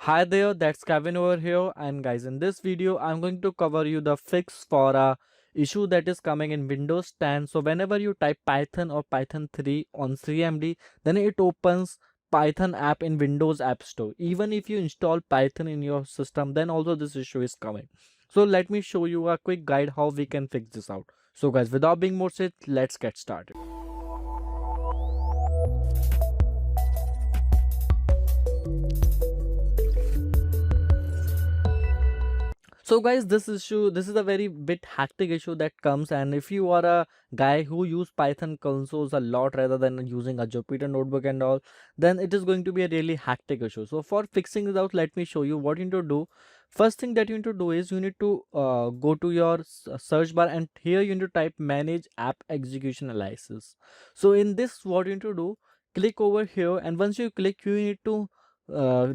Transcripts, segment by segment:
Hi there, that's Kevin over here, and guys, in this video I'm going to cover you the fix for a issue that is coming in Windows 10. So whenever you type Python or Python 3 on CMD, then it opens Python app in Windows App Store. Even if you install Python in your system, then also this issue is coming. So let me show you a quick guide how we can fix this out. So guys, without being more said, let's get started. So guys, this is a very bit hectic issue that comes, and if you are a guy who use Python consoles a lot rather than using a Jupyter notebook and all, then it is going to be a really hectic issue. So for fixing this out, let me show you what you need to do. First thing that you need to do is you need to go to your search bar, and here you need to type manage app execution aliases. So in this, what you need to do, click over here, and once you click, you need to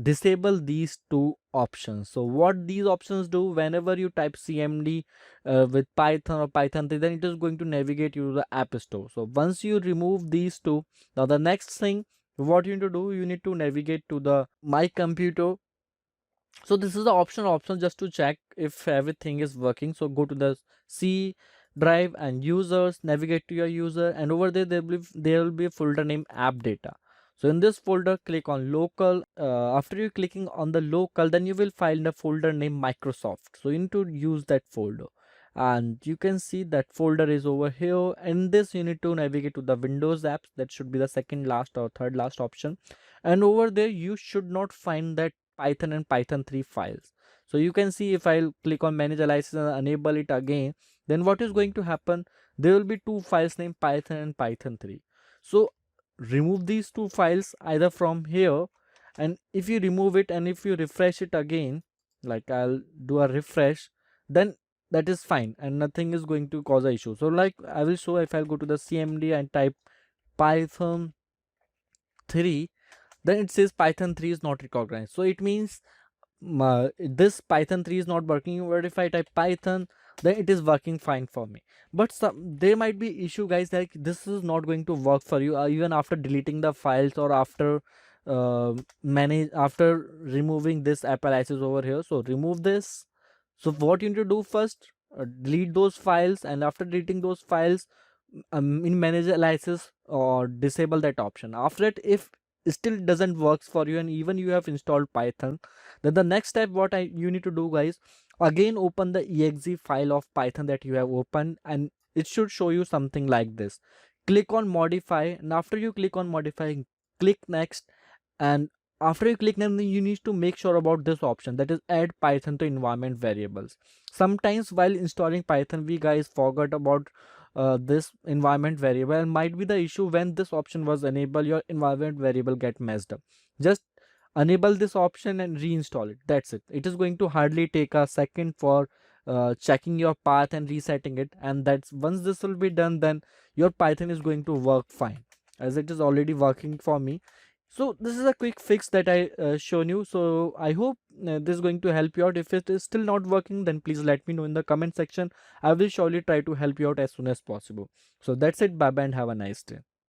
disable these two options. So what these options do, whenever you type CMD with Python or Python 3, then it is going to navigate you to the App Store. So once you remove these two, now the next thing what you need to do, you need to navigate to the My Computer. So this is the option just to check if everything is working. So go to the C drive and users, navigate to your user, and over there there will be a folder named AppData. So in this folder, click on local. After you clicking on the local, then you will find a folder named Microsoft. So you need to use that folder, and you can see that folder is over here. In this, you need to navigate to the Windows apps. That should be the second last or third last option, and over there you should not find that Python and Python 3 files. So you can see if I click on manage aliases and enable it again, then what is going to happen, there will be two files named Python and Python 3. So remove these two files either from here, and if you remove it and if you refresh it again, like I'll do a refresh, then that is fine and nothing is going to cause a issue. So like I will show, if I'll go to the CMD and type Python 3, then it says Python 3 is not recognized. So it means this Python 3 is not working. But if I type Python, then it is working fine for me. But there might be issue, guys, like this is not going to work for you even after deleting the files or after after removing this app aliases over here. So remove this. So what you need to do first, delete those files, and after deleting those files, in manage aliases or disable that option. After it, if it still doesn't works for you and even you have installed Python, then the next step what you need to do, guys, again open the exe file of Python that you have opened, and it should show you something like this. Click on modify, and after you click on modify, click next, and after you click, then you need to make sure about this option, that is add Python to environment variables. Sometimes while installing Python, we guys forgot about this environment variable, and might be the issue when this option was enabled, your environment variable get messed up. Just enable this option and reinstall it. That's it. It is going to hardly take a second for checking your path and resetting it, and that's once this will be done, then your Python is going to work fine, as it is already working for me. So this is a quick fix that I shown you. So I hope this is going to help you out. If it is still not working, then please let me know in the comment section. I will surely try to help you out as soon as possible. So that's it. Bye bye and have a nice day.